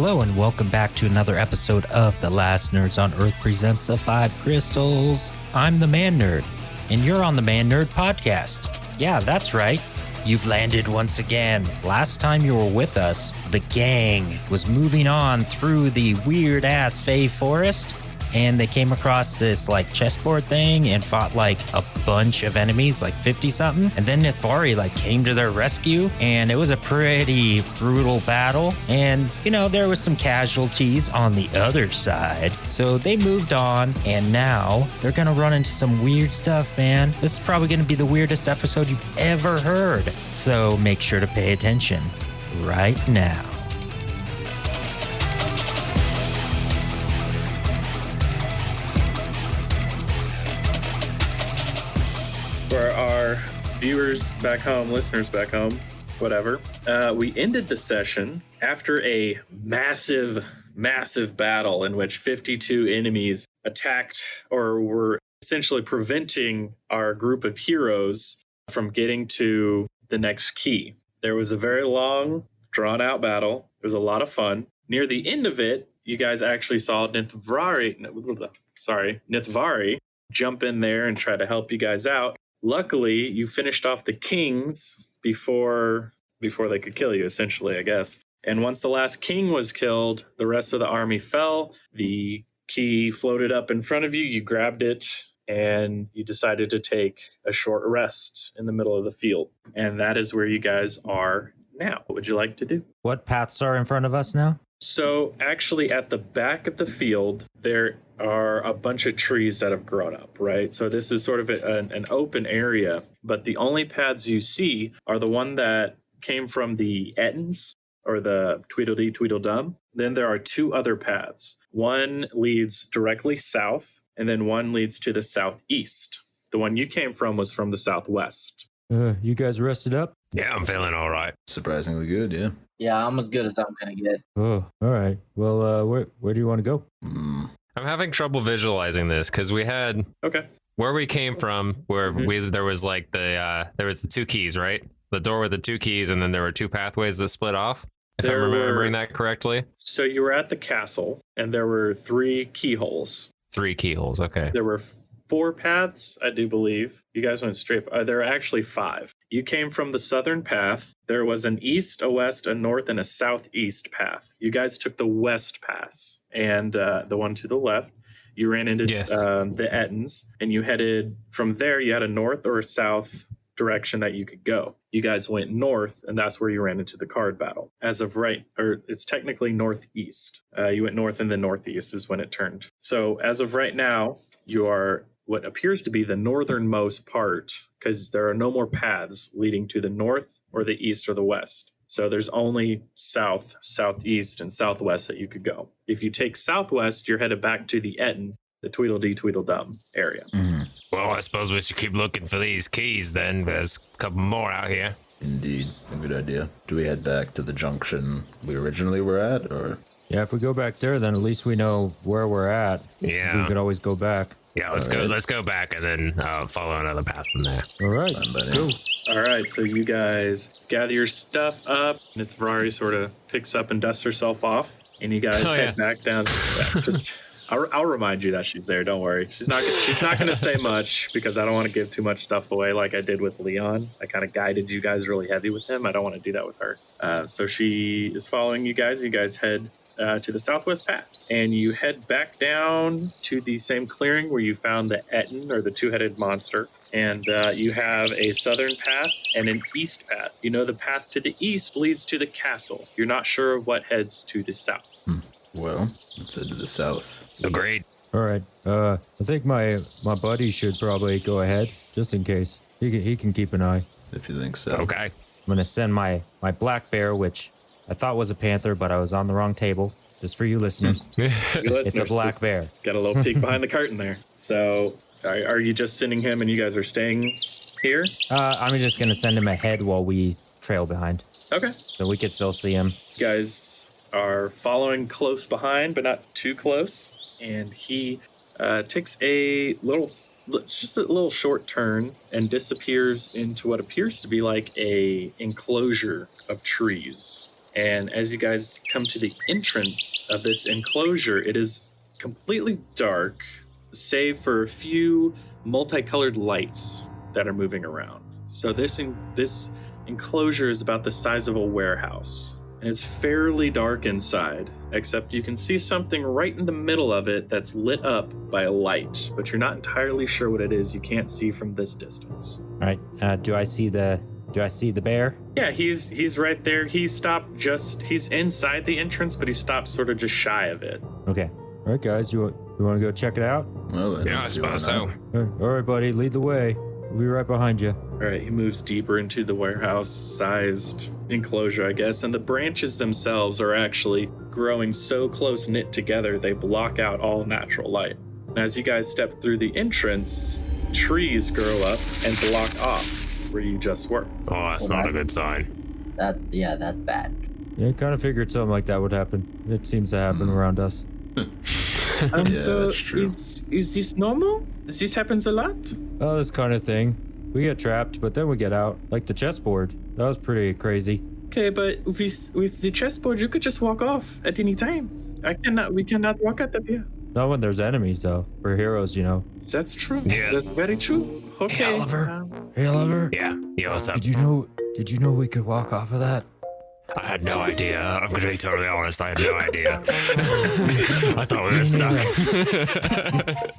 Hello and welcome back to another episode of The Last Nerds on Earth presents the 5 Crystals. I'm the Man Nerd, and you're on the Man Nerd podcast. Yeah, that's right. You've landed once again. Last time you were with us, the gang was moving on through the weird-ass Fey Forest, and they came across this, chessboard thing and fought, a bunch of enemies, 50-something. And then Nithvari, came to their rescue, and it was a pretty brutal battle. And, there was some casualties on the other side. So they moved on, and now they're gonna run into some weird stuff, man. This is probably gonna be the weirdest episode you've ever heard. So make sure to pay attention right now. For our viewers back home, listeners back home, whatever, we ended the session after a massive battle in which 52 enemies attacked or were essentially preventing our group of heroes from getting to the next key. There was a very long, drawn-out battle. It was a lot of fun. Near the end of it, you guys actually saw Nithvari jump in there and try to help you guys out. Luckily, you finished off the kings before they could kill you, essentially, I guess. And once the last king was killed, the rest of the army fell. The key floated up in front of you. You grabbed it, and you decided to take a short rest in the middle of the field. And that is where you guys are now. What would you like to do? What paths are in front of us now? So actually at the back of the field, there are a bunch of trees that have grown up, right? So this is sort of an open area, but the only paths you see are the one that came from the Ettins or the Tweedledee Tweedledum. Then there are two other paths. One leads directly south, and then one leads to the southeast. The one you came from was from the southwest. You guys rested up? Yeah, I'm feeling all right. Surprisingly good, yeah. Yeah, I'm as good as I'm going to get. Oh, all right. Well, where do you want to go? I'm having trouble visualizing this because we had where we came from, where there was the two keys, right? The door with the two keys, and then there were two pathways that split off. If I'm remembering that correctly. So you were at the castle, and there were 3 keyholes. 3 keyholes, okay. There were 4 paths, I do believe. You guys went straight. There are actually 5. You came from the southern path. There was an east, a west, a north, and a southeast path. You guys took the west pass, and the one to the left. You ran into the Ettins, and you headed from there. You had a north or a south direction that you could go. You guys went north, and that's where you ran into the card battle. As of it's technically northeast. You went north, and then northeast is when it turned. So as of right now, you are what appears to be the northernmost part, because there are no more paths leading to the north or the east or the west. So there's only south, southeast, and southwest that you could go. If you take southwest, you're headed back to the Ettin, the Tweedledee Tweedledum area. Mm-hmm. Well, I suppose we should keep looking for these keys then. There's a couple more out here. Indeed, a good idea. Do we head back to the junction we originally were at, or? Yeah, if we go back there, then at least we know where we're at. Yeah. We could always go back. Yeah, let's go. Let's go back and then follow another path from there. All right, let's go. All right, so you guys gather your stuff up. Nithvari sort of picks up and dusts herself off, and you guys head back down. I'll remind you that she's there. Don't worry. She's not going to say much because I don't want to give too much stuff away like I did with Leon. I kind of guided you guys really heavy with him. I don't want to do that with her. So she is following you guys. You guys head to the southwest path, and you head back down to the same clearing where you found the Ettin, or the two-headed monster, and you have a southern path and an east path. You know the path to the east leads to the castle. You're not sure of what heads to the south. Well, let's head to the south. Agreed. All right. I think my buddy should probably go ahead, just in case. He can keep an eye. If you think so. Okay. I'm gonna send my black bear, which I thought was a panther, but I was on the wrong table. Just for you listeners. It's a black bear. Got a little peek behind the curtain there. So are you just sending him and you guys are staying here? I'm just going to send him ahead while we trail behind. Okay. So we could still see him. You guys are following close behind, but not too close. And he takes a little short turn and disappears into what appears to be like a enclosure of trees. And as you guys come to the entrance of this enclosure, it is completely dark, save for a few multicolored lights that are moving around. So this enclosure is about the size of a warehouse, and it's fairly dark inside, except you can see something right in the middle of it that's lit up by a light, but you're not entirely sure what it is. You can't see from this distance. All right. Do I see the bear? Yeah, he's right there. He's inside the entrance, but he stopped sort of just shy of it. Okay. All right, guys, you want to go check it out? Well, then, Yeah, I suppose so. All right, buddy, lead the way. We'll be right behind you. All right, he moves deeper into the warehouse-sized enclosure, I guess, and the branches themselves are actually growing so close-knit together they block out all natural light. And as you guys step through the entrance, trees grow up and block off where you just were. Oh, that's not a good sign. That's bad. Yeah, I kind of figured something like that would happen. It seems to happen around us. Yeah, So that's true. is this normal? This happens a lot? Oh, this kind of thing. We get trapped, but then we get out. Like the chessboard. That was pretty crazy. Okay, but with the chessboard, you could just walk off at any time. We cannot walk at the pier. Not when there's enemies, though. We're heroes, you know. That's true. Yeah. That's very true. Okay. Hey, Oliver. Hey, Oliver. Yeah. Yo, what's up? Did you know we could walk off of that? I had no idea. I'm gonna be totally honest. I had no idea. I thought we were stuck.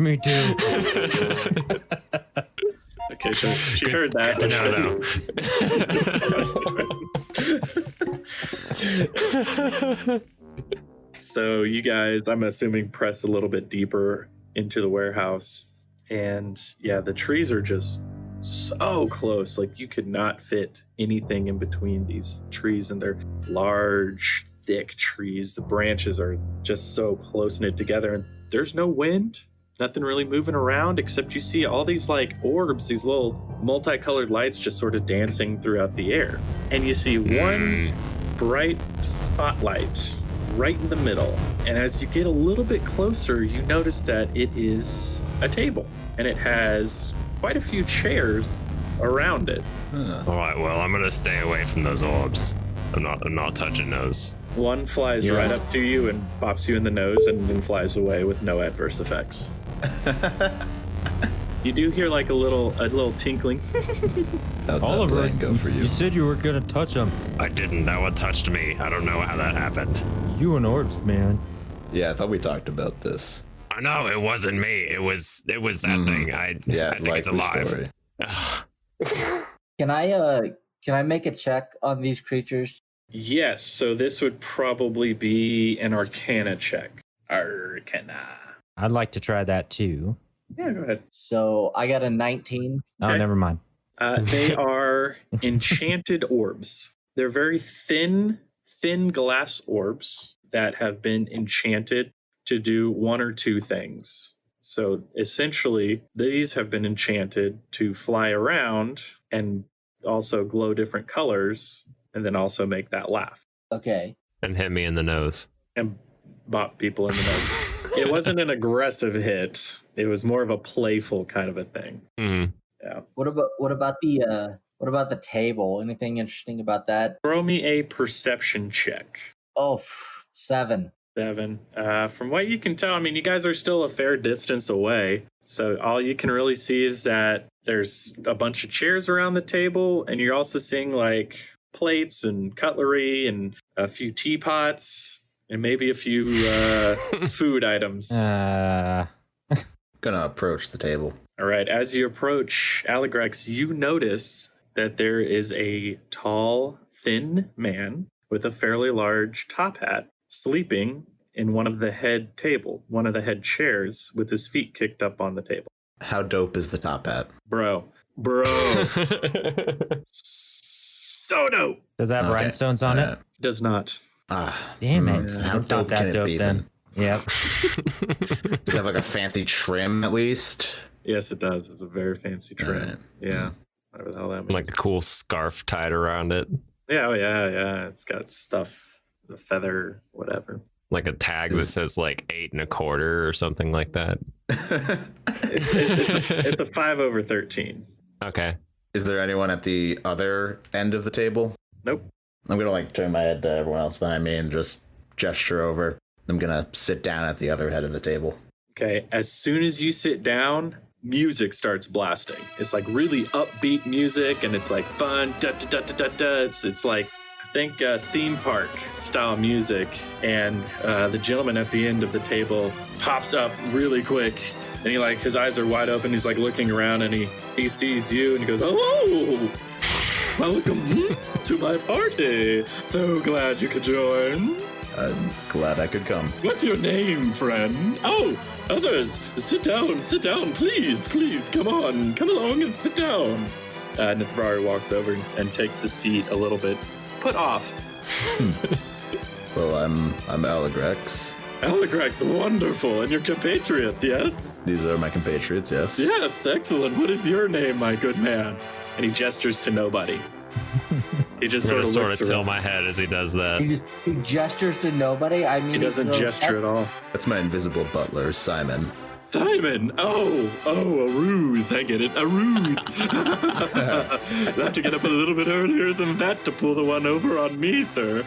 Me too. Okay, so she heard that. No. So you guys, I'm assuming, press a little bit deeper into the warehouse. And yeah, the trees are just so close. Like you could not fit anything in between these trees, and they're large, thick trees. The branches are just so close knit together, and there's no wind. Nothing really moving around, except you see all these like orbs, these little multicolored lights just sort of dancing throughout the air. And you see one bright spotlight right in the middle. And as you get a little bit closer, you notice that it is a table, and it has quite a few chairs around it. All right. Well, I'm gonna stay away from those orbs. I'm not touching those. One flies right up to you and bops you in the nose, and then flies away with no adverse effects. You do hear like a little tinkling. How'd Oliver, that go for you? You said you were gonna touch them. I didn't. That one touched me. I don't know how that happened. You and orbs, man. Yeah, I thought we talked about this. I know it wasn't me. It was that thing. I think it's alive. Can I make a check on these creatures? Yes, so this would probably be an Arcana check. Arcana. I'd like to try that too. Yeah, go ahead. So I got a 19. Oh, Okay. never mind. They are enchanted orbs. They're very thin glass orbs that have been enchanted to do one or two things. So essentially, these have been enchanted to fly around and also glow different colors, and then also make that laugh Okay. And hit me in the nose. and bop people in the nose. It wasn't an aggressive hit. It was more of a playful kind of a thing. Mm. Yeah. What about the table? Anything interesting about that? Throw me a perception check. Oh, 7. 7. From what you can tell, I mean, you guys are still a fair distance away. So all you can really see is that there's a bunch of chairs around the table, and you're also seeing like plates and cutlery and a few teapots and maybe a few food items. Gonna approach the table. All right. As you approach Aligrax, you notice that there is a tall, thin man with a fairly large top hat sleeping in one of the head chairs with his feet kicked up on the table. How dope is the top hat? Bro. So dope. Does that have rhinestones on it? Does not. Damn it. How It's not dope can that it dope be, then. Yep. Does it have like a fancy trim at least? Yes, it does. It's a very fancy trim. Right. Yeah. Whatever the hell that means. Like a cool scarf tied around it. Yeah, oh, yeah. It's got stuff, the feather, whatever. Like a tag that says like 8 1/4 or something like that. It's a 5/13. Okay. Is there anyone at the other end of the table? Nope. I'm gonna like turn my head to everyone else behind me and just gesture over. I'm gonna sit down at the other head of the table. Okay, as soon as you sit down, music starts blasting. It's like really upbeat music, and it's like fun. Da, da, da, da, da, da. It's like, I think, theme park style music. And the gentleman at the end of the table pops up really quick, and he like, his eyes are wide open. He's like looking around, and he sees you, and he goes, "Oh, welcome to my party. So glad you could join. I'm glad I could come. What's your name, friend? Oh, others, sit down, please, come on, come along and sit down." Nithvari walks over and takes a seat a little bit put off. Well, I'm Aligrax. Aligrax, wonderful, and your compatriot, yes? These are my compatriots, yes? Yes, excellent. What is your name, my good man? And he gestures to nobody. He just sort of tilt my head as he does that. He gestures to nobody. I mean, He doesn't gesture at all. That's my invisible butler, Simon. Simon! Oh, a ruse. I get it. A ruse. I have to get up a little bit earlier than that to pull the one over on me, sir.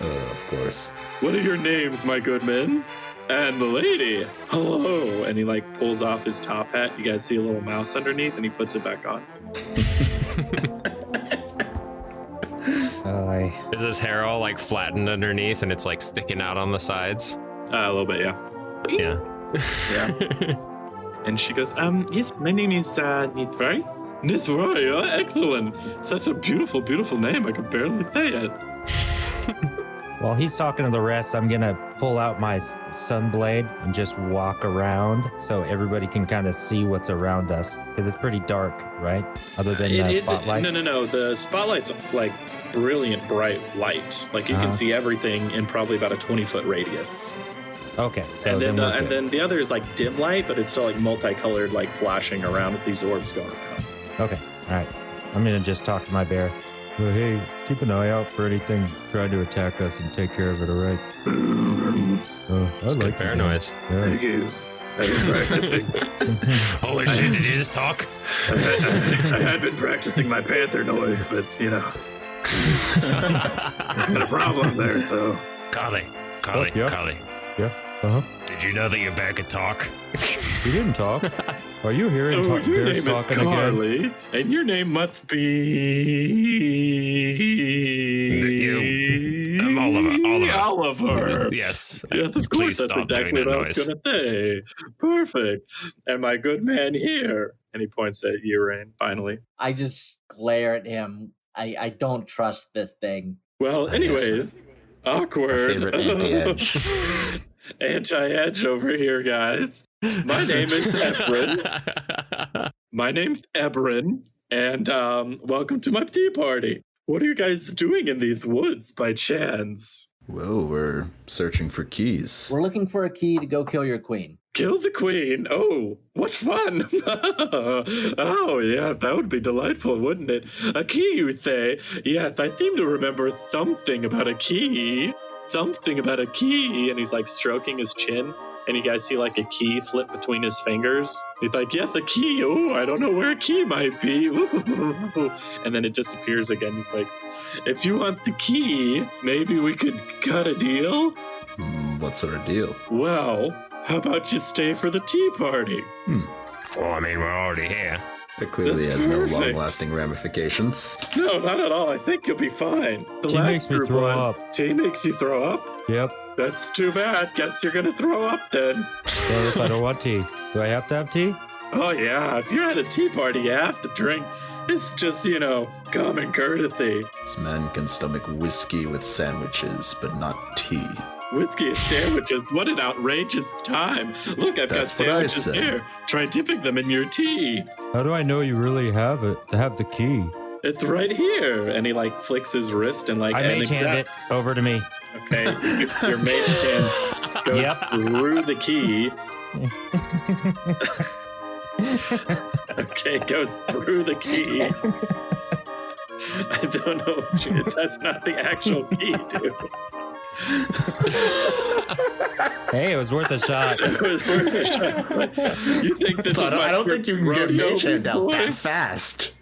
Of course. What are your names, my good men? And the lady. Hello. And he like pulls off his top hat. You guys see a little mouse underneath, and he puts it back on. Is his hair all like flattened underneath and it's like sticking out on the sides? A little bit, yeah. Yeah. Yeah. And she goes, yes, my name is Nithvari. Nithvari, oh, excellent. Such a beautiful, beautiful name. I could barely say it. While he's talking to the rest, I'm going to pull out my sunblade and just walk around so everybody can kind of see what's around us. Because it's pretty dark, right? Other than the spotlight? No. The spotlight's like brilliant, bright light. Like you can see everything in probably about a 20-foot radius. Okay, so and then the other is like dim light, but it's still like multicolored, like flashing around with these orbs going around. Okay, all right. I'm going to just talk to my bear. Well, hey, keep an eye out for anything trying to attack us and take care of it, all right? I like bear noise. Yeah. Thank you. I've been practicing. Holy shit, did you just talk? I had been practicing my panther noise, but, you know. Had a problem there, so. Carly. Yeah, uh-huh. Did you know that your bear could talk? You didn't talk. Are you hearing your bears name talking is Carly, again? and your name must be... I'm Oliver. Yes. Yes, of course, please that's stop exactly doing that what noise. I was going to say. Perfect. And my good man here. And he points at you, Rain, finally. I just glare at him. I don't trust this thing. Well, anyways, awkward. My favorite anti-edge. Anti-edge over here, guys. My name is Ebrin. And welcome to my tea party. What are you guys doing in these woods by chance? Well, we're searching for keys. We're looking for a key to go kill your queen. Kill the queen? Oh, what fun! Oh, yeah, that would be delightful, wouldn't it? A key, you say? Yes, I seem to remember something about a key. And he's like stroking his chin. And you guys see like a key flip between his fingers. He's like, yes, a key. Oh, I don't know where a key might be. Ooh. And then it disappears again. He's like, if you want the key, maybe we could cut a deal? What sort of deal? Well, how about you stay for the tea party? Well, I mean, we're already here. It clearly That's has no perfect. long-lasting ramifications. No, not at all. I think you'll be fine. Tea makes me throw up. Tea makes you throw up? Yep. That's too bad. Guess you're gonna throw up then. Well, if I don't want tea, do I have to have tea? Oh yeah, if you're at a tea party, you have to drink. It's just, common courtesy. This man can stomach whiskey with sandwiches, but not tea. Whiskey and sandwiches, what an outrageous time. Look, I've That's got what I sandwiches said. here. Try dipping them in your tea. How do I know you really have it to have the key? It's right here. And he like flicks his wrist and like... I mage hand it over to me. Okay, your mage hand goes through the key. Okay, goes through the key. I don't know what that's not the actual key, dude. Hey, it was worth a shot. It was worth a shot. But you think this I don't think you can get rodeo mage hand out boy? that fast.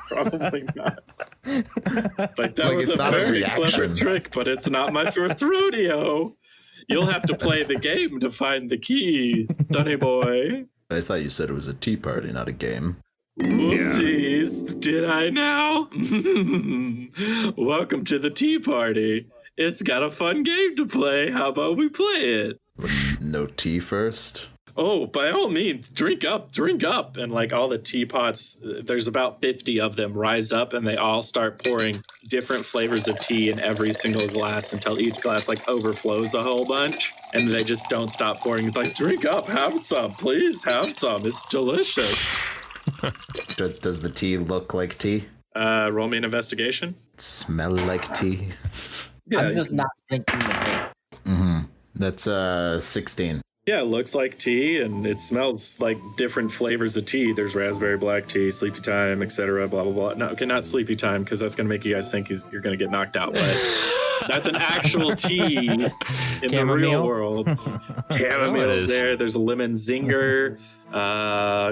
Probably not. Like that was a very clever trick, but it's not my first rodeo. You'll have to play the game to find the key, Sonny boy. I thought you said it was a tea party, not a game. Whoopsies, did I now? Welcome to the tea party. It's got a fun game to play. How about we play it? No tea first? Oh, by all means, drink up. And like all the teapots, there's about 50 of them, rise up and they all start pouring different flavors of tea in every single glass until each glass like overflows a whole bunch. And they just don't stop pouring. It's like, drink up, have some, please have some. It's delicious. Does the tea look like tea? Roll me an investigation. Smell like tea? Yeah, I'm just not drinking the tea. Mm-hmm. That's 16. Yeah, it looks like tea, and it smells like different flavors of tea. There's raspberry black tea, sleepy time, etc. Blah blah blah. No, okay, not sleepy time because that's gonna make you guys think you're gonna get knocked out. But that's an actual tea in the real world. Chamomile's there. There's a lemon zinger,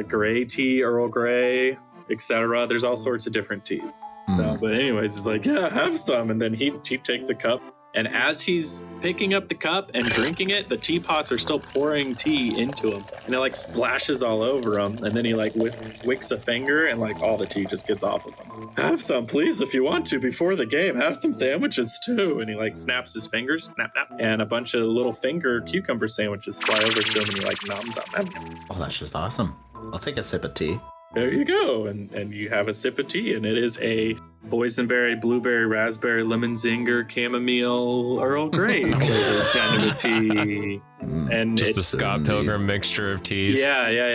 gray tea, Earl Grey, etc. There's all sorts of different teas. So, but anyways, it's like, yeah, have some, and then he takes a cup. And as he's picking up the cup and drinking it, the teapots are still pouring tea into him. And it like splashes all over him. And then he like wicks a finger and like all the tea just gets off of him. Have some, please, if you want to, before the game. Have some sandwiches too. And he like snaps his fingers, snap. And a bunch of little finger cucumber sandwiches fly over to him and he like noms them. Oh, that's just awesome. I'll take a sip of tea. There you go. And you have a sip of tea. And it is a boysenberry, blueberry, raspberry, lemon zinger, chamomile, Earl Grey flavor kind of a tea. And just it's a Scott Pilgrim mixture of teas. Yeah.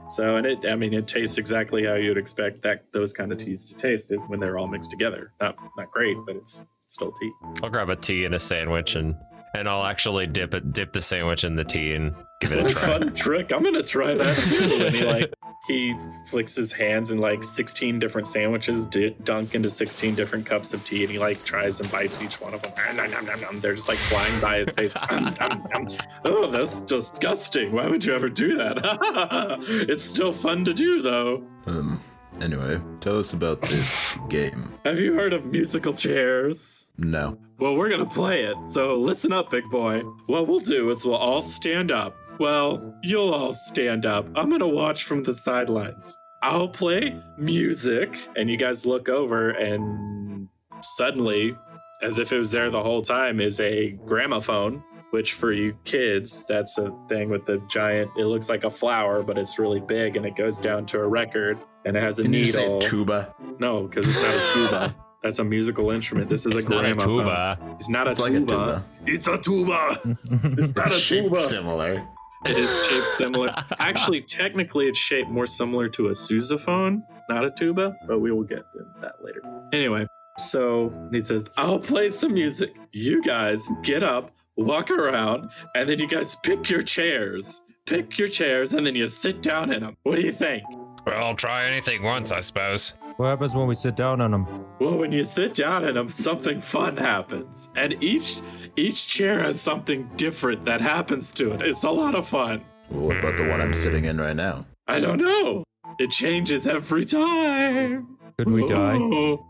So, and it tastes exactly how you'd expect those kind of teas to taste when they're all mixed together. Not great, but it's still tea. I'll grab a tea and a sandwich and I'll actually dip the sandwich in the tea and give it a try. Fun trick. I'm gonna try that too. And he flicks his hands and like 16 different sandwiches dunk into 16 different cups of tea, and he like tries and bites each one of them. They're just like flying by his face. Oh, that's disgusting. Why would you ever do that? It's still fun to do though. Anyway, tell us about this game. Have you heard of musical chairs? No. Well, we're gonna play it, so listen up, big boy. What we'll do is we'll all stand up. Well, you'll all stand up. I'm gonna watch from the sidelines. I'll play music, and you guys look over, and suddenly, as if it was there the whole time, is a gramophone, which for you kids, that's a thing with the giant, it looks like a flower, but it's really big, and it goes down to a record, and it has a needle. Can you say tuba? No, because it's not a tuba. That's a musical instrument. This is a gramophone. It's not a tuba. It's a tuba. It's not a tuba. Similar. It is shaped similar. Actually, technically, it's shaped more similar to a sousaphone, not a tuba, but we will get to that later. Anyway, so he says, I'll play some music. You guys get up, walk around, and then you guys pick your chairs. Pick your chairs, and then you sit down in them. What do you think? Well, I'll try anything once, I suppose. What happens when we sit down on them? Well, when you sit down in them, something fun happens. And each chair has something different that happens to it. It's a lot of fun. What about the one I'm sitting in right now? I don't know. It changes every time. Could we die?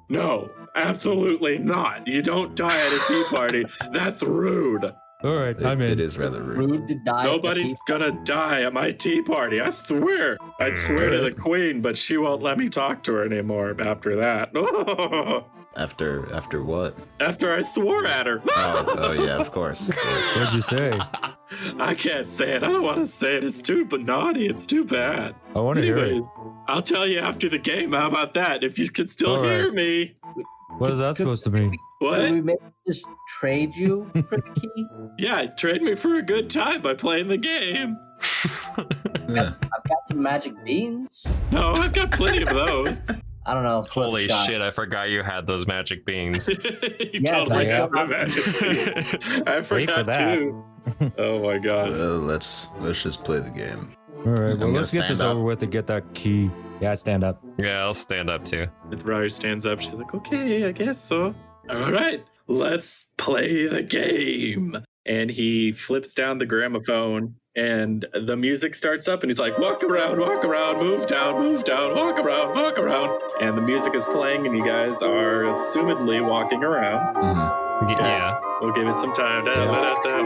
No, absolutely not. You don't die at a tea party. That's rude. All right, I'm in. It is rather Rude to die. Nobody's gonna die at my tea party. I swear. I'd swear to the queen, but she won't let me talk to her anymore after that. After what? After I swore at her. Oh yeah, of course. What'd you say? I can't say it. I don't want to say it. It's too naughty. It's too bad. I want to hear it. I'll tell you after the game. How about that? If you can still hear me. What is that supposed to mean? What? Can we maybe just trade you for the key? Yeah, trade me for a good time by playing the game. I've got some magic beans. No, I've got plenty of those. I don't know. Holy shit, I forgot you had those magic beans. You totally have my magic beans. I forgot too. Oh my god. Well, let's just play the game. All right, well, let's get this over with and get that key. Yeah, stand up. Yeah, I'll stand up too. Nithvari stands up. She's like, okay, I guess so. All right, let's play the game. And he flips down the gramophone And the music starts up and he's like, walk around, move down, walk around. And the music is playing and you guys are assumedly walking around. Mm-hmm. Okay. Yeah. We'll give it some time.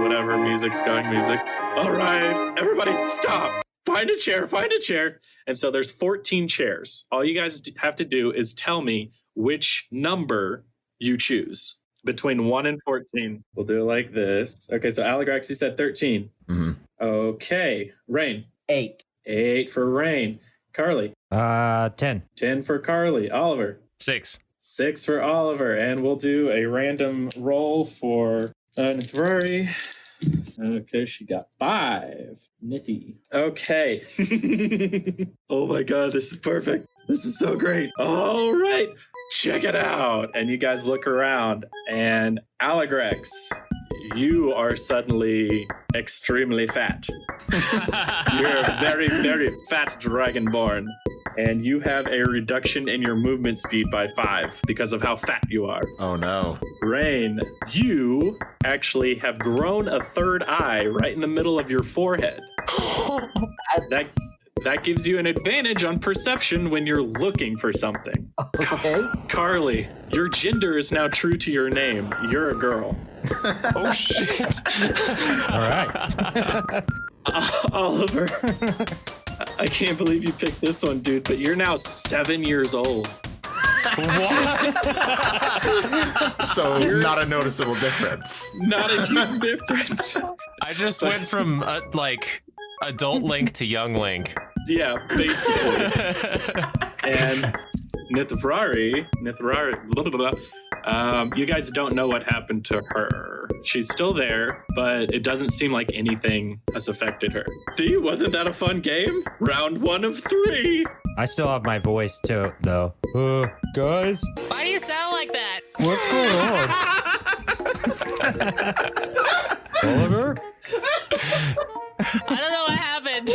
Whatever, music's going, music. All right, everybody stop. Find a chair. And so there's 14 chairs. All you guys have to do is tell me which number you choose between 1 and 14. We'll do it like this. Okay, so Aligrax, you said 13. Mm-hmm. Okay, Rain. 8. 8 for Rain. Carly. 10. 10 for Carly. Oliver. 6. 6 for Oliver. And we'll do a random roll for Nithvari. Okay, she got 5. Nitty. Okay. Oh my god, this is perfect. This is so great. All right, check it out. And you guys look around, and Aligrax, you are suddenly extremely fat. You're a very, very fat dragonborn. And you have a reduction in your movement speed by 5 because of how fat you are. Oh no. Rain, you actually have grown a third eye right in the middle of your forehead. That gives you an advantage on perception when you're looking for something. Okay. Carly, your gender is now true to your name. You're a girl. Oh, shit. All right. Oliver, I can't believe you picked this one, dude, but you're now 7 years old. What? So not a noticeable difference. Not a huge difference. I just went from, adult Link to young Link. Yeah, basically. And Nithvari, blah, blah, blah. You guys don't know what happened to her. She's still there, but it doesn't seem like anything has affected her. See, wasn't that a fun game? Round 1 of 3. I still have my voice too, though. Guys, Why do you sound like that? what's going on? Oliver? I don't know what happened.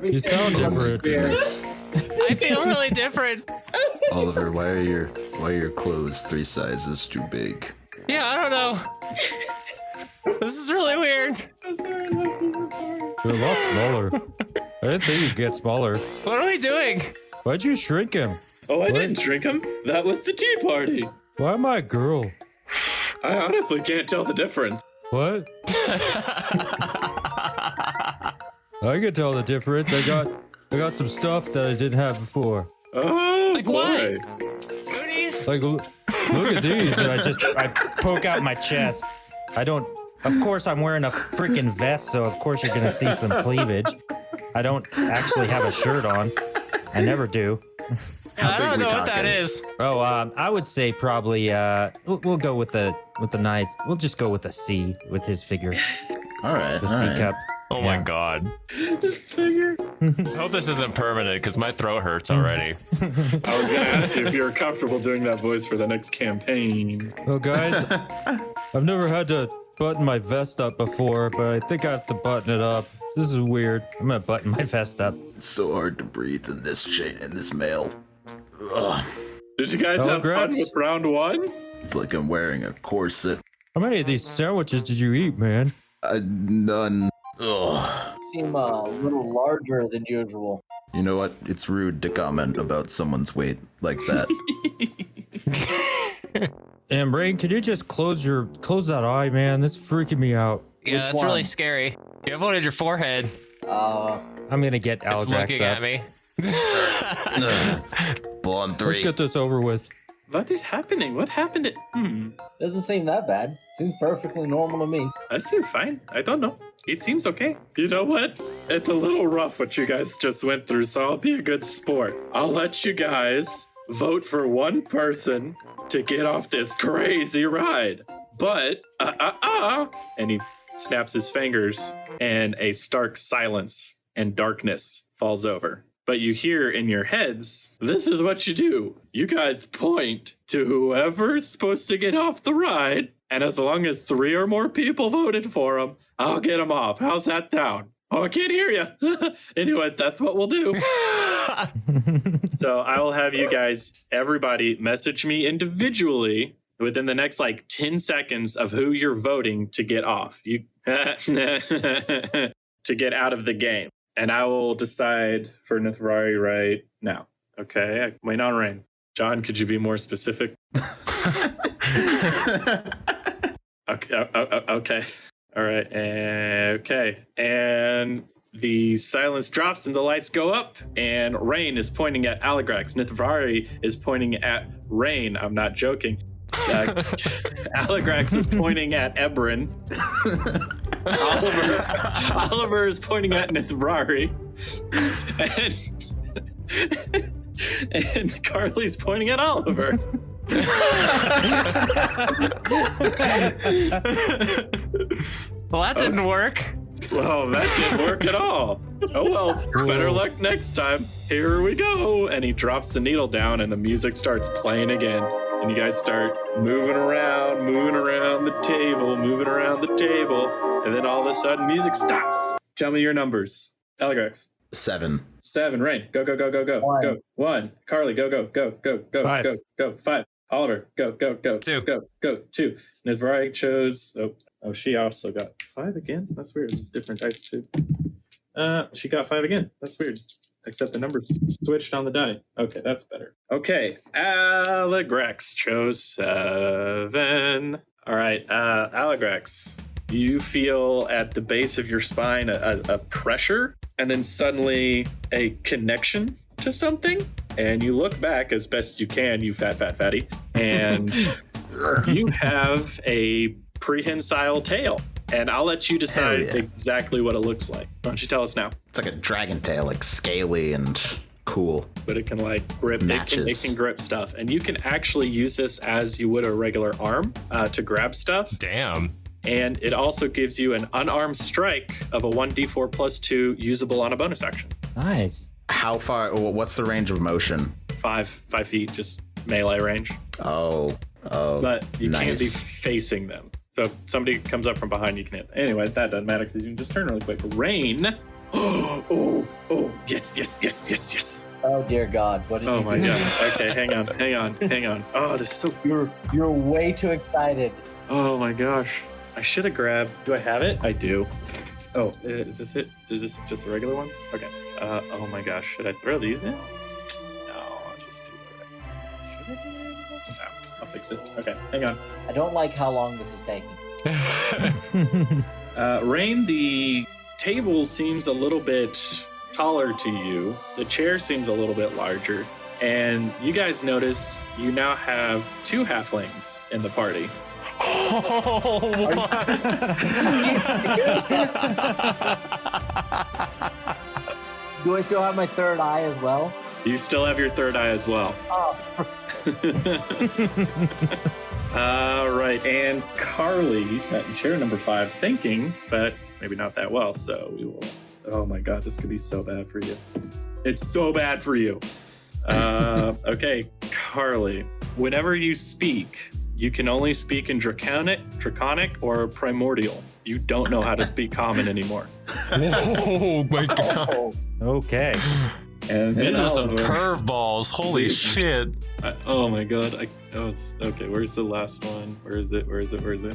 You sound different. I feel really different. Oliver, why are your clothes 3 sizes too big? Yeah, I don't know. This is really weird. I'm sorry, I'm sorry. You're a lot smaller. I didn't think you'd get smaller. What are we doing? Why'd you shrink him? Oh, I didn't drink him. That was the tea party. Why am I a girl? I honestly can't tell the difference. What? I can tell the difference. I got some stuff that I didn't have before. Oh, Like boy. what? Goodies? Like, look at these. And I poke out my chest. Of course, I'm wearing a freaking vest, so of course you're gonna see some cleavage. I don't actually have a shirt on. I never do. I don't know what that talking? is. Oh, I would say probably we'll go with the nice. We'll just go with a C with his figure, All right. the C cup. Oh my god. This figure. I hope this isn't permanent because my throat hurts already. I was gonna ask you if you're comfortable doing that voice for the next campaign. Well, guys, I've never had to button my vest up before, but I think I have to button it up. This is weird. I'm gonna button my vest up. It's so hard to breathe in this mail. Ugh. Did you guys have fun with round 1? It's like I'm wearing a corset. How many of these sandwiches did you eat, man? None. Ugh. Seem a little larger than usual. You know what? It's rude to comment about someone's weight like that. And Brain, could you just close that eye, man? That's freaking me out. Yeah, that's one? really scary. You have one on your forehead. I'm gonna get It's Aligrax looking up. at me. Bull on 3. Let's get this over with. What is happening? What happened? Doesn't seem that bad. Seems perfectly normal to me. I seem fine. I don't know. It seems okay. You know what? It's a little rough what you guys just went through, so I'll be a good sport. I'll let you guys vote for one person to get off this crazy ride. But, and he snaps his fingers, and a stark silence and darkness falls over. But you hear in your heads, this is what you do. You guys point to whoever's supposed to get off the ride, and as long as 3 or more people voted for him, I'll get him off. How's that sound? Oh, I can't hear you. Anyway, that's what we'll do. So I will have you guys, everybody, message me individually within the next like 10 seconds of who you're voting to get off. You to get out of the game. And I will decide for Nithvari right now. Okay, wait on Rain. John, could you be more specific? Okay. All right. Okay. And the silence drops and the lights go up, and Rain is pointing at Aligrax. Nithvari is pointing at Rain. I'm not joking. Aligrax is pointing at Ebrin. Oliver is pointing at Nithvari. And Carly's pointing at Oliver. Well, that didn't work. Well, that didn't work at all. Oh well, better luck next time. Here we go. And he drops the needle down and the music starts playing again. And you guys start moving around the table. And then all of a sudden music stops. Tell me your numbers. Aligrax. 7. 7. Rain. Go. 1. Go. 1. Carly. Go. 5. Go. 5. Oliver. Go. 2. Go. 2. Nithvari chose. Oh, she also got 5 again. That's weird. It's different dice too. She got 5 again. That's weird. Except the numbers switched on the die. Okay, that's better. Okay, Aligrax chose 7. All right, Aligrax, you feel at the base of your spine a pressure, and then suddenly a connection to something. And you look back as best you can, you fatty, and you have a prehensile tail. And I'll let you decide exactly what it looks like. Why don't you tell us now? It's like a dragon tail, like scaly and cool. But it can like grip, it can grip stuff. And you can actually use this as you would a regular arm to grab stuff. Damn. And it also gives you an unarmed strike of a 1d4 plus 2 usable on a bonus action. Nice. How far? What's the range of motion? 5 feet, just melee range. Oh. But you nice. can't be facing them. So if somebody comes up from behind, you can hit. Anyway, that doesn't matter because you can just turn really quick. Rain. Oh, yes. Oh dear God, what did you do? Oh my God. Okay, hang on. Oh, this is so. You're way too excited. Oh my gosh. I should have grabbed. Do I have it? I do. Oh, is this it? Is this just the regular ones? Okay. Oh my gosh. Should I throw these in? No, I'll just do it. Should I do it? No, I'll fix it. Okay, hang on. I don't like how long this is taking. Rain, the table seems a little bit taller to you. The chair seems a little bit larger. And you guys notice you now have 2 halflings in the party. Do I still have my third eye as well? You still have your third eye as well. Oh. All right, and Carly sat in chair number 5 thinking, but maybe not that well, so we will. Oh my God, this could be so bad for you. It's so bad for you. Okay, Carly, whenever you speak, you can only speak in draconic or primordial. You don't know how to speak common anymore. Oh my God. Okay. And These are some curveballs. Holy shit. Oh my God. Okay, where's the last one? Where is it?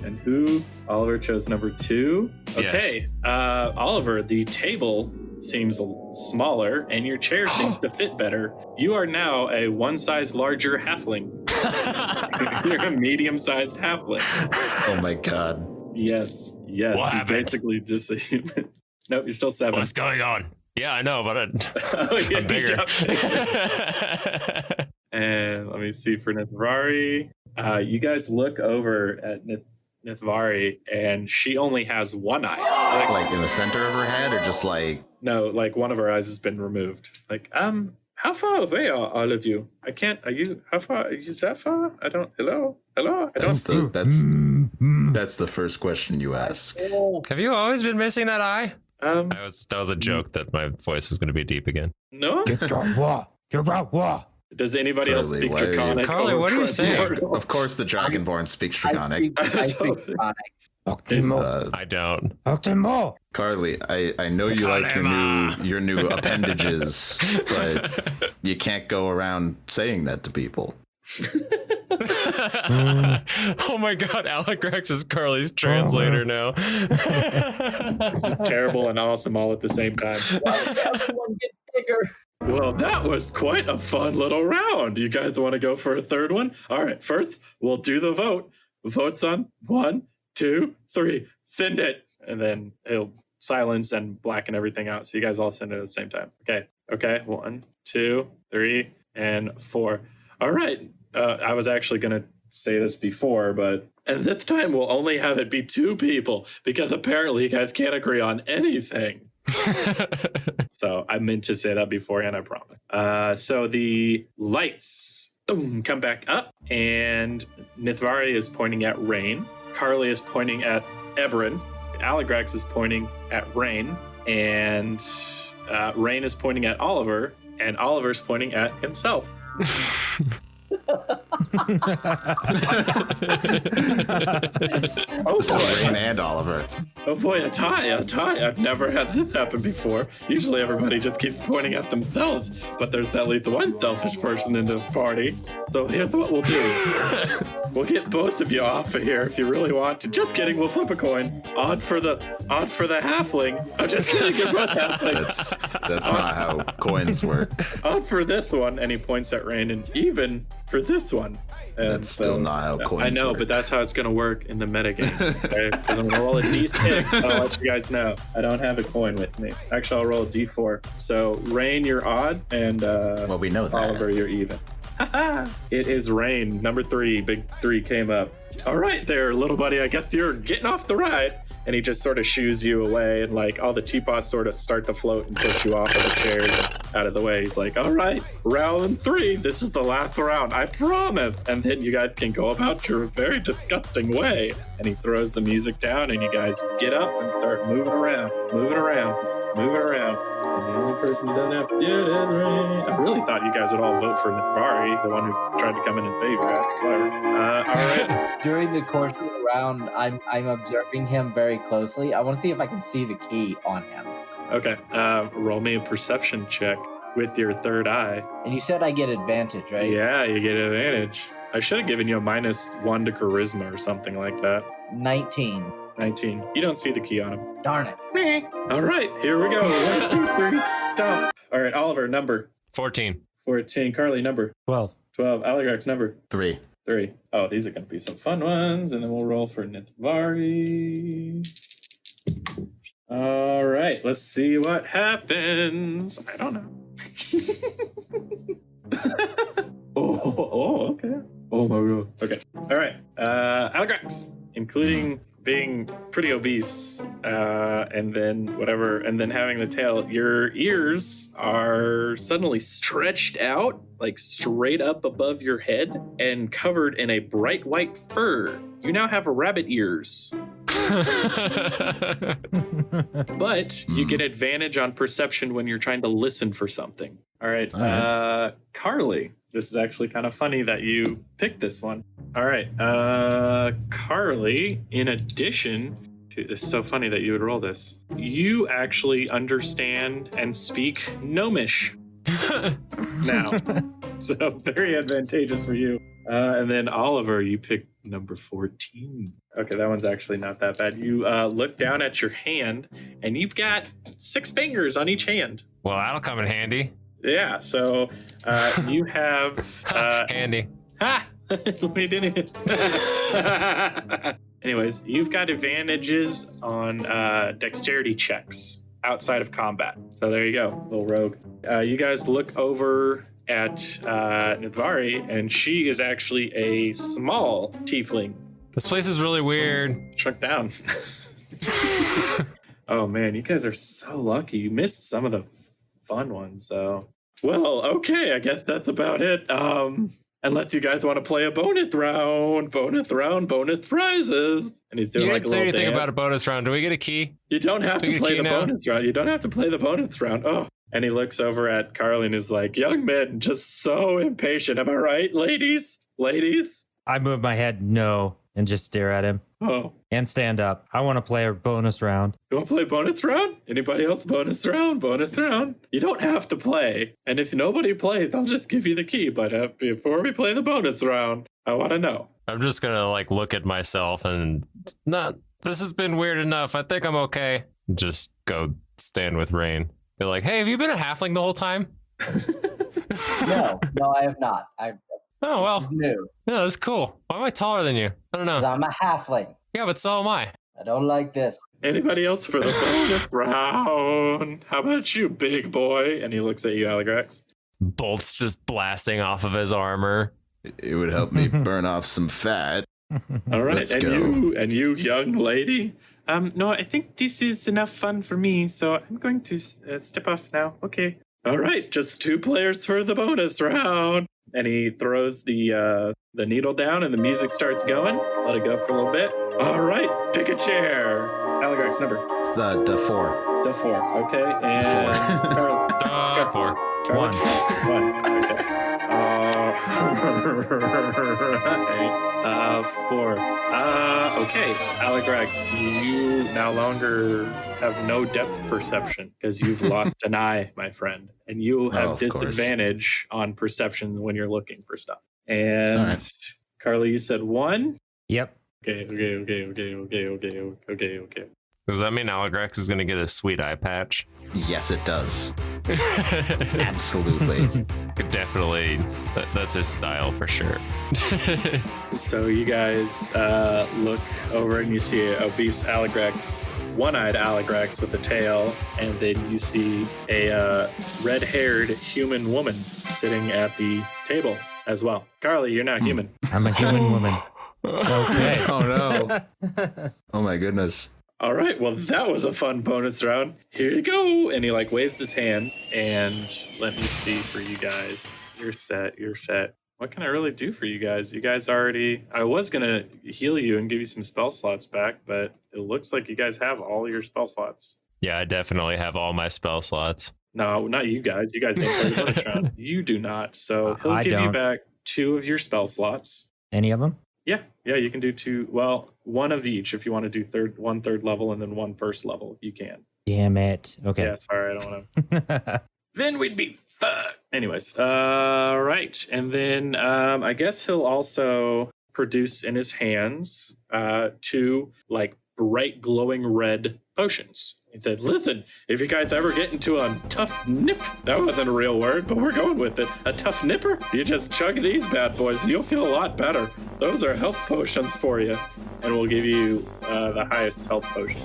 And who? Oliver chose number 2. Okay. Yes. Oliver, the table seems smaller and your chair seems to fit better. You are now a 1 size larger halfling. You're a medium-sized halfling. Oh my God. Yes. What He's happened? basically just a human. Nope, you're still 7. What's going on? Yeah, I know, but I'm bigger. And let me see for Nithvari. You guys look over at Nithvari, and she only has 1 eye. Like in the center of her head, or just like? No, like one of her eyes has been removed. Like, how far away are all of you? I can't. Are you? How far? Are you that far? I don't. Hello. I don't see. That's the first question you ask. Have you always been missing that eye? That That was a joke that my voice is going to be deep again. No. Does anybody else Carly, speak why are you- Draconic? Carly, or what are you saying? Primordial? Of course, the Dragonborn speaks Draconic. I speak Draconic. I don't. Carly, I know you like your new appendages, but you can't go around saying that to people. Oh my God, Aligrax is Carly's translator now. This is terrible and awesome all at the same time. Everyone get bigger. Well, that was quite a fun little round. You guys want to go for a third one? All right, first, we'll do the vote. Votes on 1, 2, 3. Send it. And then he'll silence and blacken everything out. So you guys all send it at the same time. Okay. 1, 2, 3, and 4. All right. I was actually going to say this before, but at this time, we'll only have it be 2 people because apparently you guys can't agree on anything. So I meant to say that beforehand, I promise. So the lights come back up, and Nithvari is pointing at Rain. Carly is pointing at Eberron. Aligrax is pointing at Rain, and Rain is pointing at Oliver, and Oliver's pointing at himself. Oh, so Rain and Oliver. Oh boy, a tie. I've never had this happen before. Usually everybody just keeps pointing at themselves, but there's at least one selfish person in this party. So here's what we'll do. We'll get both of you off of here if you really want to. Just kidding, we'll flip a coin. Odd for the halfling. I'm just kidding, you're both halflings. That's not how coins work. Odd for this one, and he points at Rain, and even for this one. And That's still not how coins work. I know, but that's how it's going to work in the metagame. Okay? Because I'm going to roll a d6. I'll let you guys know. I don't have a coin with me. Actually, I'll roll a d4. So, Rain, you're odd, and well, we know that. Oliver, you're even. It is Rain. Number 3. Big 3 came up. All right there, little buddy. I guess you're getting off the ride. And he just sort of shoos you away, and like all the teapots sort of start to float and push you off of the chairs out of the way. He's like, all right, round 3. This is the last round, I promise. And then you guys can go about your very disgusting way. And he throws the music down, and you guys get up and start moving around. And the only person who doesn't have to do it is Rain. I really thought you guys would all vote for Nithvari, the one who tried to come in and save you guys. Clever. All right. During the course of the round, I'm observing him very closely. I want to see if I can see the key on him. Okay. Roll me a perception check with your third eye. And you said I get advantage, right? Yeah, you get advantage. I should have given you a -1 to charisma or something like that. 19. 19. You don't see the key on him. Darn it. All right, here we go. 1, 2, 3, stop. All right, Oliver, number. 14. 14. Carly, number. 12. 12. Aligrax, number. 3. 3. Oh, these are going to be some fun ones. And then we'll roll for Nithvari. All right, let's see what happens. I don't know. Oh, okay. Oh my god. Okay. All right. Aligrax, including being pretty obese, and then having the tail, your ears are suddenly stretched out, like straight up above your head, and covered in a bright white fur. You now have rabbit ears. But you get advantage on perception when you're trying to listen for something. All right. Carly, this is actually kind of funny that you picked this one. All right. Carly, in addition to, it's so funny that you would roll this. You actually understand and speak Gnomish now. So very advantageous for you. And then Oliver, you picked number 14. Okay, that one's actually not that bad. You look down at your hand, and you've got 6 fingers on each hand. Well, that'll come in handy. Yeah, so you have... handy. Ha! We didn't even... Anyways, you've got advantages on dexterity checks outside of combat. So there you go, little rogue. You guys look over at Nithvari, and she is actually a small tiefling. This place is really weird. Shrunk down. Oh man, you guys are so lucky. You missed some of the fun ones, though. Well, okay, I guess that's about it. Unless you guys want to play a bonus round, bonus prizes. And he's doing you like a didn't say little anything dance. about a bonus round. Do we get a key? You don't have to play the now? bonus round. You don't have to play the bonus round. Oh. And he looks over at Carly and is like, young men, just so impatient. Am I right, ladies? Ladies? I move my head no and just stare at him. Oh. And stand up. I want to play a bonus round. You want to play bonus round? Anybody else bonus round? Bonus round? You don't have to play. And if nobody plays, I'll just give you the key. But before we play the bonus round, I want to know. I'm just going to like look at myself and this has been weird enough. I think I'm okay. Just go stand with Rain. Be like, hey, have you been a halfling the whole time? No, I have not. Oh, well. This is new. Yeah, that's cool. Why am I taller than you? I don't know. 'Cause I'm a halfling. Yeah, but so am I. I don't like this. Anybody else for the bonus round? How about you, big boy? And he looks at you, Aligrax. Bolts just blasting off of his armor. It would help me burn off some fat. All right, Let's and go. you, young lady. No, I think this is enough fun for me, so I'm going to step off now. Okay. All right, just 2 players for the bonus round. And he throws the needle down, and the music starts going. Let it go for a little bit. All right, pick a chair. Aligrax number. The 4. The 4. Okay, and 4. 1. 1. Okay. 4. Okay, Aligrax, you no longer have no depth perception because you've lost an eye, my friend, and you have disadvantage on perception when you're looking for stuff. And right. Carly, you said 1. Yep. Okay. Does that mean Aligrax is going to get a sweet eye patch? Yes, it does. Absolutely. Definitely. That's his style for sure. So you guys look over and you see a obese Aligrax, one-eyed Aligrax with a tail, and then you see a red-haired human woman sitting at the table as well. Carly, you're not human. I'm a human woman. Okay. Oh no. Oh my goodness. All right, well, that was a fun bonus round. Here you go. And he waves his hand, and let me see for you guys. You're set. What can I really do for you guys? You guys already, I was going to heal you and give you some spell slots back, but it looks like you guys have all your spell slots. Yeah, I definitely have all my spell slots. No, not you guys. You guys don't play the bonus round. You do not. So he'll give you back 2 of your spell slots. Any of them? Yeah, you can do 2. Well, 1 of each if you want to do one third level and then 1 first level. You can. Damn it. Okay. Yeah, sorry, I don't want to. Then we'd be fucked. Anyways, right. And then I guess he'll also produce in his hands 2 bright glowing red potions. He said, listen, if you guys ever get into a tough nip, that wasn't a real word, but we're going with it. A tough nipper? You just chug these bad boys and you'll feel a lot better. Those are health potions for you. And we'll give you the highest health potion.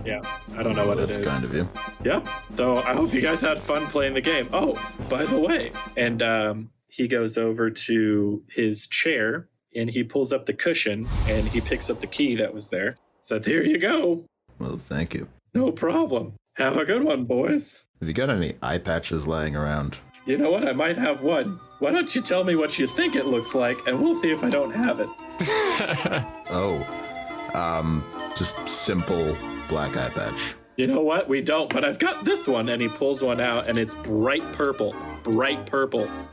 Yeah, I don't know what it is. That's kind of you. Yep. So I hope you guys had fun playing the game. Oh, by the way. And he goes over to his chair and he pulls up the cushion and he picks up the key that was there. Said, here you go. Well, thank you. No problem. Have a good one, boys. Have you got any eye patches lying around? You know what? I might have one. Why don't you tell me what you think it looks like, and we'll see if I don't have it. Just simple black eye patch. You know what? We don't, but I've got this one. And he pulls one out, and it's bright purple,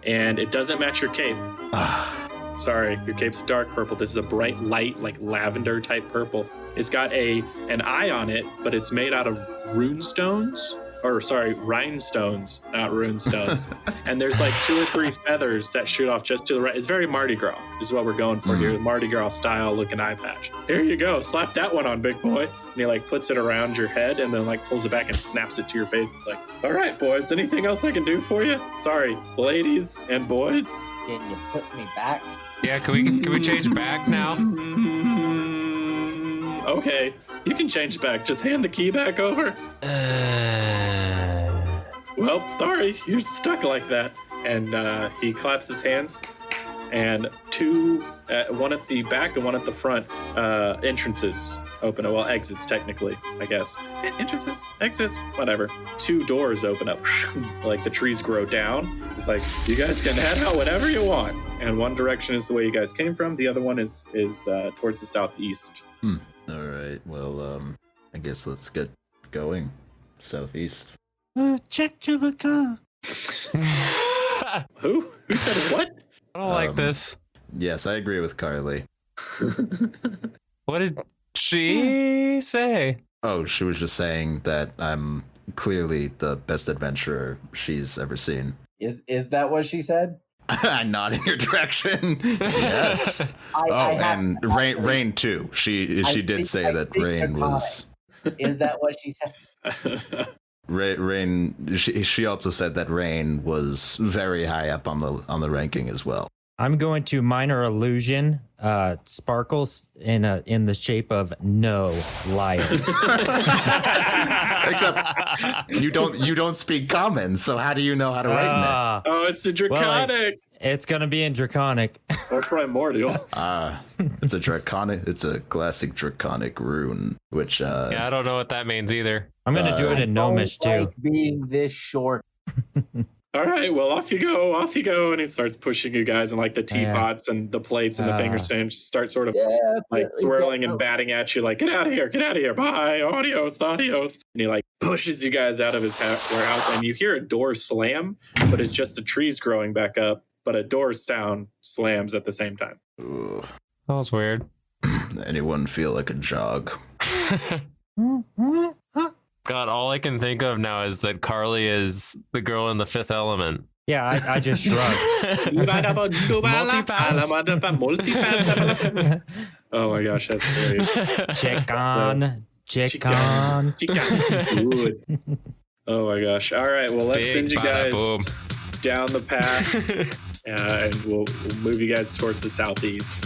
and it doesn't match your cape. Sorry, your cape's dark purple. This is a bright light, lavender type purple. It's got an eye on it, but it's made out of rhinestones, not runestones. And there's 2 or 3 feathers that shoot off just to the right. It's very Mardi Gras. This is what we're going for here. Mardi Gras style looking eye patch. Here you go. Slap that one on, big boy. And he puts it around your head and then pulls it back and snaps it to your face. It's all right, boys, anything else I can do for you? Sorry, ladies and boys. Can you put me back? Yeah, can we change back now? Okay, you can change back. Just hand the key back over. Well, sorry, you're stuck like that. And he claps his hands, and 2, one at the back and one at the front, entrances open. Well, exits technically, I guess. Entrances, exits, whatever. 2 doors open up. The trees grow down. It's you guys can head out whatever you want. And one direction is the way you guys came from. The other one is towards the southeast. All right. Well, I guess let's get going. Southeast. Check to the car. Who said what? I don't like this. Yes, I agree with Carly. What did she say? Oh, she was just saying that I'm clearly the best adventurer she's ever seen. Is that what she said? I nod in your direction. Yes. And Rain too. She did say that Rain was. Is that what she said? Rain. She also said that Rain was very high up on the ranking as well. I'm going to minor illusion sparkles in the shape of no liar. Except you don't speak common, so how do you know how to write it? Oh, it's the draconic. Well, it's gonna be in draconic or primordial. It's a draconic. It's a classic draconic rune, which yeah, I don't know what that means either. I'm gonna do it in gnomish too. Like being this short. All right, well, off you go. And he starts pushing you guys, and like the teapots and the plates and the finger stands start sort of swirling and batting at you, like, get out of here, bye, adios. And he like pushes you guys out of his warehouse, and you hear a door slam, but it's just the trees growing back up, but a door sound slams at the same time. Ugh. That was weird. Anyone feel like a jog? God, all I can think of now is that Carly is the girl in The Fifth Element. Yeah, I just shrugged. Multipass. Oh my gosh, that's great. Check on. Good. Oh my gosh. All right, well, let's send you guys down the path, and we'll move you guys towards the southeast.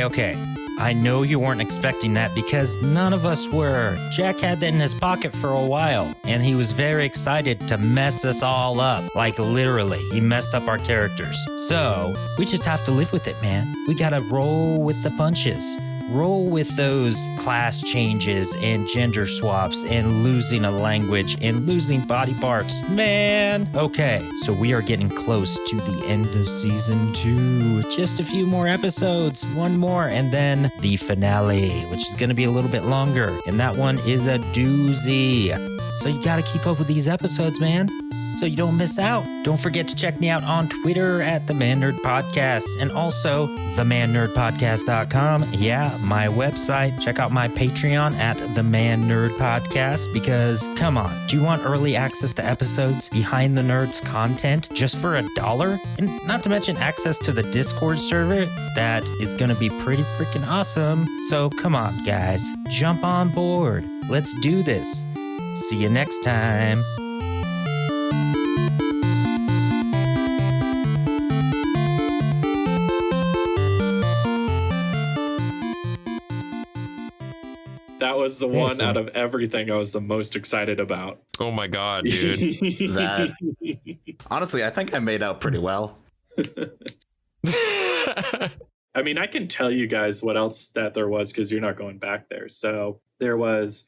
Okay. I know you weren't expecting that because none of us were. Jack had that in his pocket for a while, and he was very excited to mess us all up. Like literally, he messed up our characters. So, we just have to live with it, man. We gotta roll with the punches. Roll with those class changes and gender swaps and losing a language and losing body parts. Man. Okay, so we are getting close to the end of season 2. Just a few more episodes, one more, and then the finale, which is going to be a little bit longer. And that one is a doozy. So you got to keep up with these episodes, man, so you don't miss out. Don't forget to check me out on Twitter at The Man Nerd Podcast and also themannerdpodcast.com. Yeah, my website. Check out my Patreon at The Man Nerd Podcast because, come on, do you want early access to episodes, behind the nerds content just for $1? And not to mention access to the Discord server that is going to be pretty freaking awesome. So come on, guys, jump on board. Let's do this. See you next time. That was the one out of everything I was the most excited about. Oh my God, dude. Honestly, I think I made out pretty well. I mean, I can tell you guys what else that there was because you're not going back there. So there was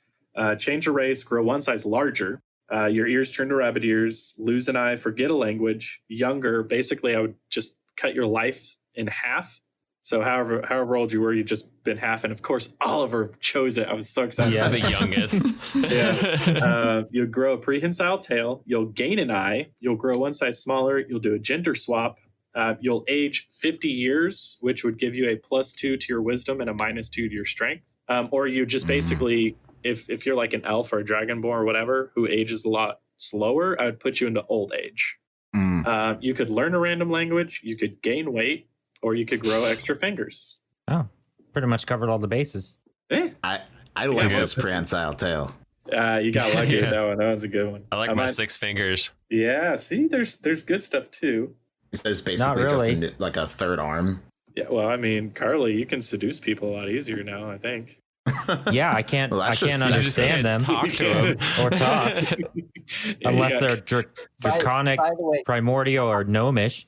change a race, grow one size larger, your ears turn to rabbit ears, lose an eye, forget a language, younger. Basically, I would just cut your life in half. So however old you were, you'd just been half. And of course, Oliver chose it. I was so excited. Yeah, the youngest. Yeah. You'll grow a prehensile tail. You'll gain an eye. You'll grow one size smaller. You'll do a gender swap. You'll age 50 years, which would give you a +2 to your wisdom and a -2 to your strength. Or you just basically, if you're like an elf or a dragonborn or whatever, who ages a lot slower, I would put you into old age. You could learn a random language. You could gain weight. Or you could grow extra fingers. Oh, pretty much covered all the bases. I like this prehensile tail. You got lucky with that one. That was a good one. I like my 6 fingers. Yeah, see, there's good stuff too. There's basically just like a third arm. Yeah, well, I mean, Carly, you can seduce people a lot easier now, I think. Yeah, I can't understand them. Talk to them or talk unless they're draconic, by the way, primordial, or gnomish.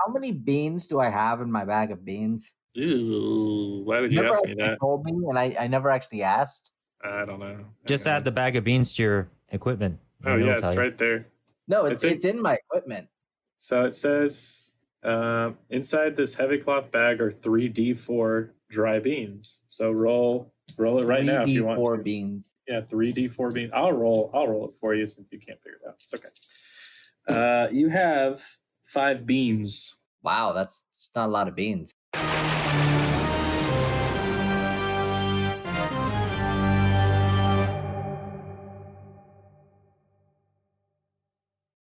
How many beans do I have in my bag of beans? Ooh, why would you ask me that? Told me, and I never actually asked. I don't know. Just add the bag of beans to your equipment. Oh yeah, it's right there. No, it's in my equipment. So it says inside this heavy cloth bag are 3d4 dry beans. So roll Roll it right now if you want. 4 beans. Yeah, 3d4 beans. I'll roll it for you since you can't figure it out. It's okay. You have 5 beans. Wow, that's not a lot of beans.